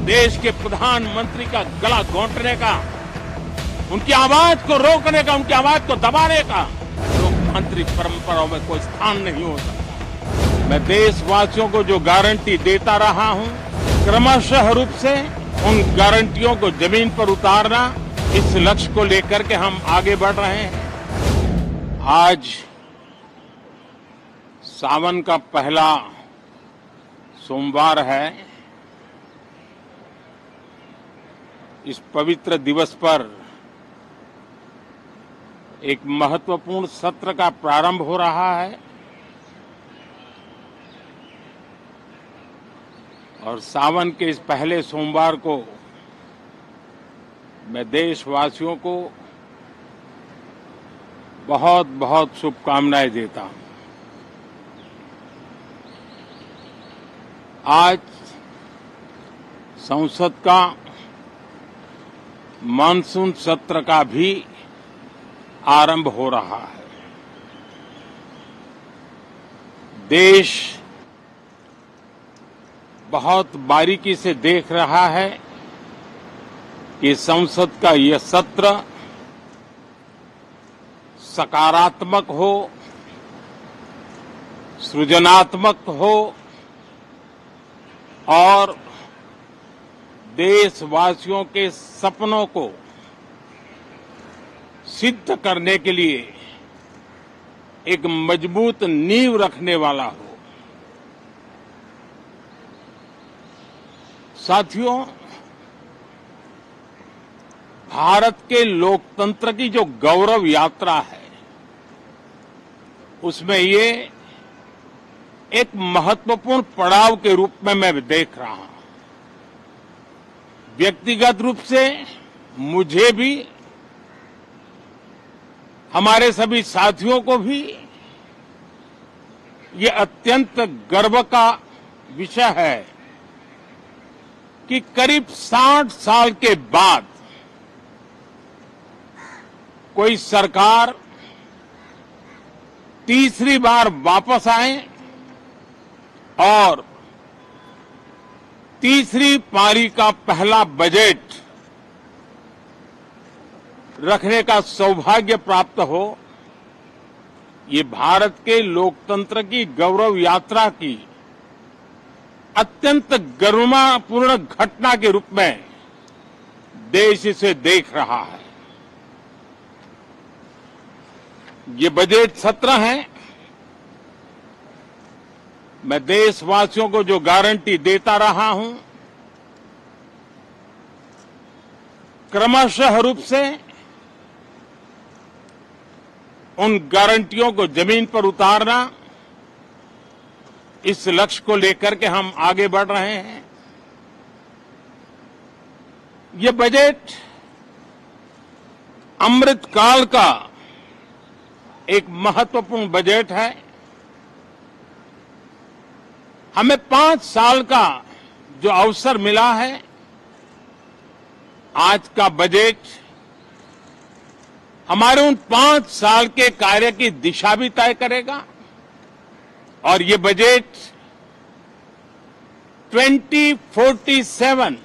देश के प्रधानमंत्री का गला घोंटने का, उनकी आवाज को रोकने का, उनकी आवाज को दबाने का लोकतांत्रिक परंपराओं में कोई स्थान नहीं हो सकता। मैं देशवासियों को जो गारंटी देता रहा हूं, क्रमशः रूप से उन गारंटियों को जमीन पर उतारना, इस लक्ष्य को लेकर के हम आगे बढ़ रहे हैं। आज सावन का पहला सोमवार है। इस पवित्र दिवस पर एक महत्वपूर्ण सत्र का प्रारंभ हो रहा है और सावन के इस पहले सोमवार को मैं देशवासियों को बहुत बहुत शुभकामनाएं देता हूं। आज संसद का मानसून सत्र का भी आरंभ हो रहा है। देश बहुत बारीकी से देख रहा है कि संसद का यह सत्र सकारात्मक हो, सृजनात्मक हो और देशवासियों के सपनों को सिद्ध करने के लिए एक मजबूत नींव रखने वाला हो। साथियों, भारत के लोकतंत्र की जो गौरव यात्रा है, उसमें ये एक महत्वपूर्ण पड़ाव के रूप में मैं देख रहा हूं। व्यक्तिगत रूप से मुझे भी, हमारे सभी साथियों को भी ये अत्यंत गर्व का विषय है कि करीब 60 साल के बाद कोई सरकार तीसरी बार वापस आए और तीसरी पारी का पहला बजट रखने का सौभाग्य प्राप्त हो। ये भारत के लोकतंत्र की गौरव यात्रा की अत्यंत गरिमापूर्ण घटना के रूप में देश इसे देख रहा है। ये बजट सत्र है। मैं देशवासियों को जो गारंटी देता रहा हूं, क्रमशः रूप से उन गारंटियों को जमीन पर उतारना, इस लक्ष्य को लेकर के हम आगे बढ़ रहे हैं। ये बजट अमृतकाल का एक महत्वपूर्ण बजट है। हमें 5 साल का जो अवसर मिला है, आज का बजट हमारे उन 5 साल के कार्य की दिशा भी तय करेगा और ये बजट 2047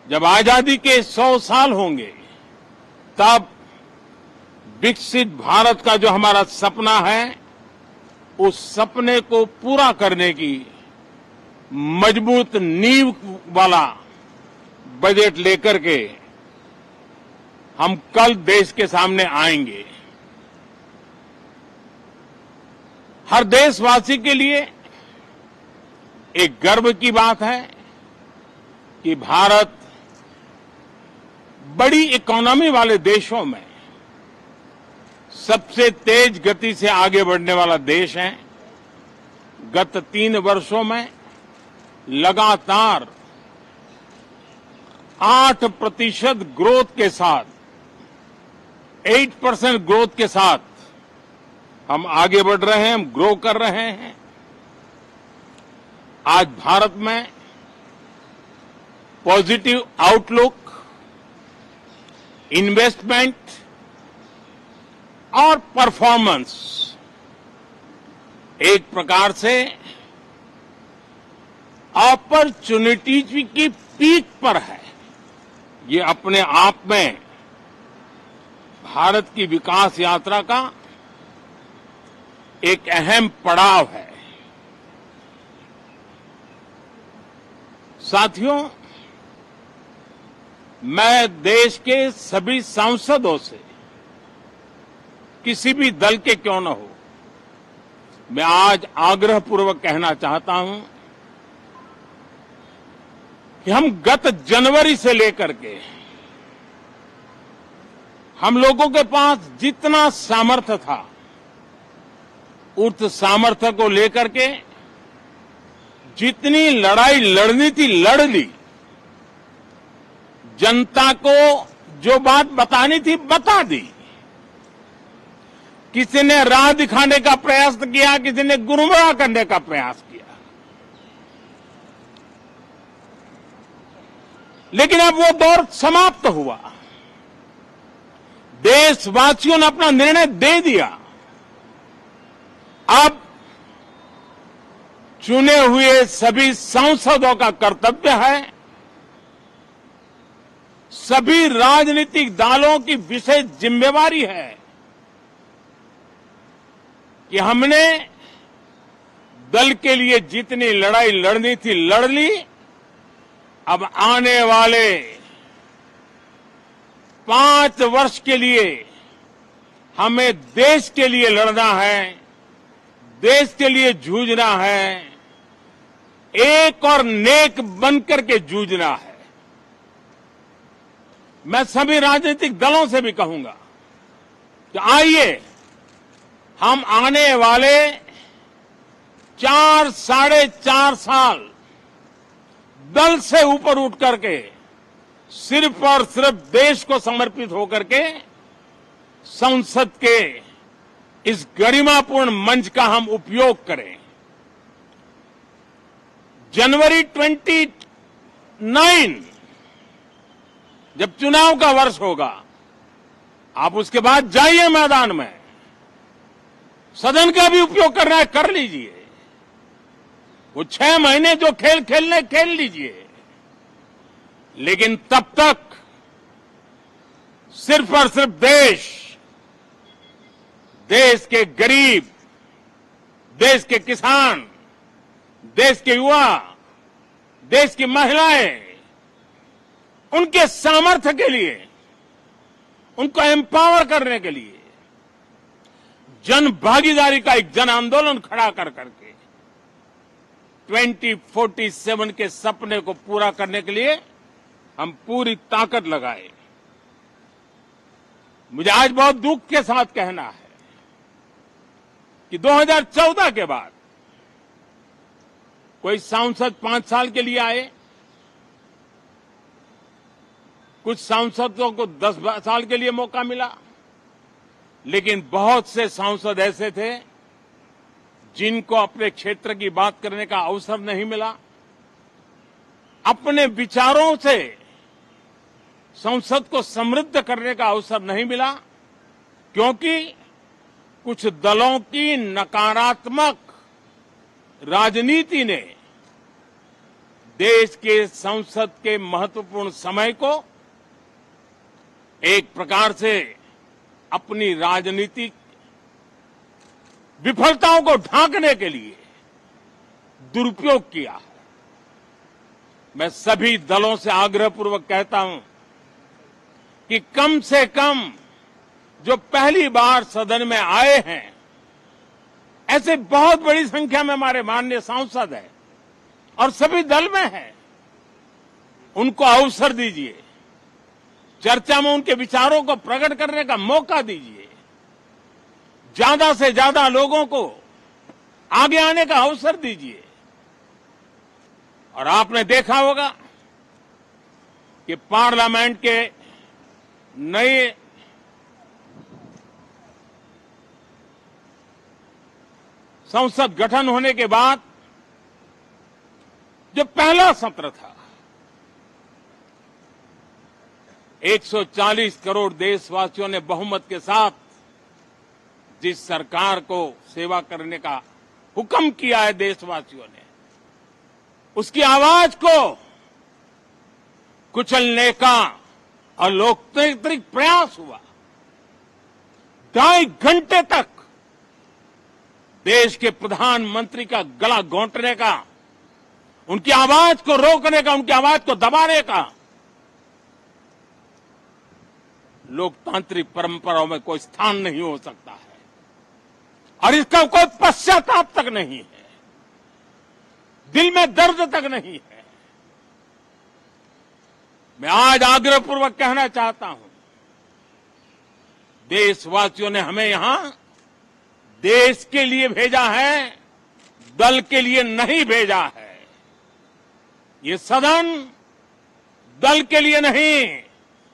जब आजादी के 100 साल होंगे, तब विकसित भारत का जो हमारा सपना है, उस सपने को पूरा करने की मजबूत नींव वाला बजट लेकर के हम कल देश के सामने आएंगे। हर देशवासी के लिए एक गर्व की बात है कि भारत बड़ी इकोनॉमी वाले देशों में सबसे तेज गति से आगे बढ़ने वाला देश है। गत 3 वर्षों में लगातार 8% ग्रोथ के साथ, 8% ग्रोथ के साथ हम आगे बढ़ रहे हैं, हम ग्रो कर रहे हैं। आज भारत में पॉजिटिव आउटलुक, इन्वेस्टमेंट और परफॉर्मेंस एक प्रकार से अपॉर्चुनिटीज की पीक पर है। ये अपने आप में भारत की विकास यात्रा का एक अहम पड़ाव है। साथियों, मैं देश के सभी सांसदों से, किसी भी दल के क्यों न हो, मैं आज आग्रहपूर्वक कहना चाहता हूं कि हम गत जनवरी से लेकर के हम लोगों के पास जितना सामर्थ्य था, उस सामर्थ्य को लेकर के जितनी लड़ाई लड़नी थी लड़ ली। जनता को जो बात बतानी थी बता दी। किसी ने राह दिखाने का प्रयास किया, किसी ने गुमराह करने का प्रयास किया, लेकिन अब वो दौर समाप्त हुआ। देशवासियों ने अपना निर्णय दे दिया। अब चुने हुए सभी सांसदों का कर्तव्य है, सभी राजनीतिक दलों की विशेष जिम्मेवारी है कि हमने दल के लिए जितनी लड़ाई लड़नी थी लड़ ली। अब आने वाले 5 वर्ष के लिए हमें देश के लिए लड़ना है, देश के लिए जूझना है, एक और नेक बनकर के जूझना है। मैं सभी राजनीतिक दलों से भी कहूंगा कि आइए हम आने वाले 4 साढ़े 4 साल दल से ऊपर उठ करके सिर्फ और सिर्फ देश को समर्पित होकर के संसद के इस गरिमापूर्ण मंच का हम उपयोग करें। जनवरी 29 जब चुनाव का वर्ष होगा, आप उसके बाद जाइए मैदान में, सदन का भी उपयोग करना है कर लीजिए। वो 6 महीने जो खेल खेलने खेल लीजिए, लेकिन तब तक सिर्फ और सिर्फ देश के गरीब, देश के किसान, देश के युवा, देश की महिलाएं, उनके सामर्थ्य के लिए, उनको एम्पावर करने के लिए जन भागीदारी का एक जन आंदोलन खड़ा कर करके 2047 के सपने को पूरा करने के लिए हम पूरी ताकत लगाए। मुझे आज बहुत दुख के साथ कहना है कि 2014 के बाद कोई सांसद 5 साल के लिए आए, कुछ सांसदों को 10 साल के लिए मौका मिला, लेकिन बहुत से सांसद ऐसे थे जिनको अपने क्षेत्र की बात करने का अवसर नहीं मिला, अपने विचारों से संसद को समृद्ध करने का अवसर नहीं मिला, क्योंकि कुछ दलों की नकारात्मक राजनीति ने देश के संसद के महत्वपूर्ण समय को एक प्रकार से अपनी राजनीतिक विफलताओं को ढांकने के लिए दुरुपयोग किया। मैं सभी दलों से आग्रहपूर्वक कहता हूं कि कम से कम जो पहली बार सदन में आए हैं, ऐसे बहुत बड़ी संख्या में हमारे माननीय सांसद हैं और सभी दल में हैं, उनको अवसर दीजिए, चर्चा में उनके विचारों को प्रकट करने का मौका दीजिए, ज्यादा से ज्यादा लोगों को आगे आने का अवसर दीजिए। और आपने देखा होगा कि पार्लियामेंट के नए संसद गठन होने के बाद जो पहला सत्र था, 140 करोड़ देशवासियों ने बहुमत के साथ जिस सरकार को सेवा करने का हुक्म किया है देशवासियों ने, उसकी आवाज को कुचलने का अलोकतांत्रिक प्रयास हुआ। 2.5 घंटे तक देश के प्रधानमंत्री का गला घोंटने का, उनकी आवाज को रोकने का, उनकी आवाज को दबाने का लोकतांत्रिक परंपराओं में कोई स्थान नहीं हो सकता है और इसका कोई पश्चाताप तक नहीं है, दिल में दर्द तक नहीं है। मैं आज आग्रहपूर्वक कहना चाहता हूं, देशवासियों ने हमें यहां देश के लिए भेजा है, दल के लिए नहीं भेजा है। ये सदन दल के लिए नहीं,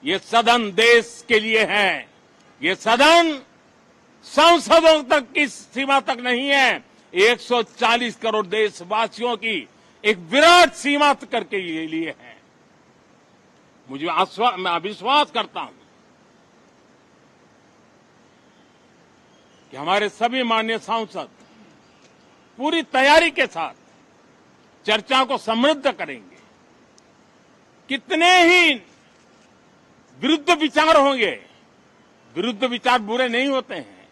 ये सदन देश के लिए है। ये सदन सांसदों तक की सीमा तक नहीं है, 140 करोड़ देशवासियों की एक विराट सीमा करके ये लिए है। मैं विश्वास करता हूं कि हमारे सभी माननीय सांसद पूरी तैयारी के साथ चर्चा को समृद्ध करेंगे। कितने ही विरुद्ध विचार होंगे, विरुद्ध विचार बुरे नहीं होते हैं,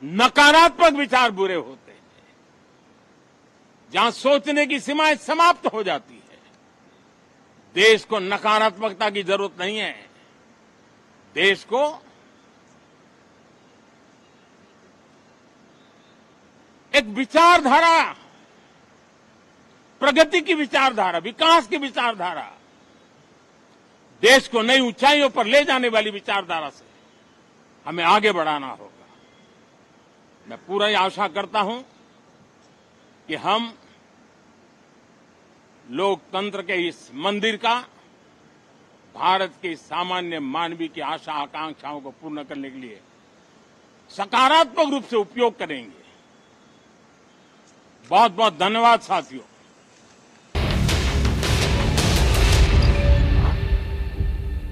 नकारात्मक विचार बुरे होते हैं। जहां सोचने की सीमाएं समाप्त हो जाती है, देश को नकारात्मकता की जरूरत नहीं है। देश को एक विचारधारा, प्रगति की विचारधारा, विकास की विचारधारा, देश को नई ऊंचाइयों पर ले जाने वाली विचारधारा से हमें आगे बढ़ाना होगा। मैं पूरा आशा करता हूं कि हम लोकतंत्र के इस मंदिर का भारत के सामान्य मानवीय की आशा आकांक्षाओं को पूर्ण करने के लिए सकारात्मक रूप से उपयोग करेंगे। बहुत बहुत धन्यवाद साथियों।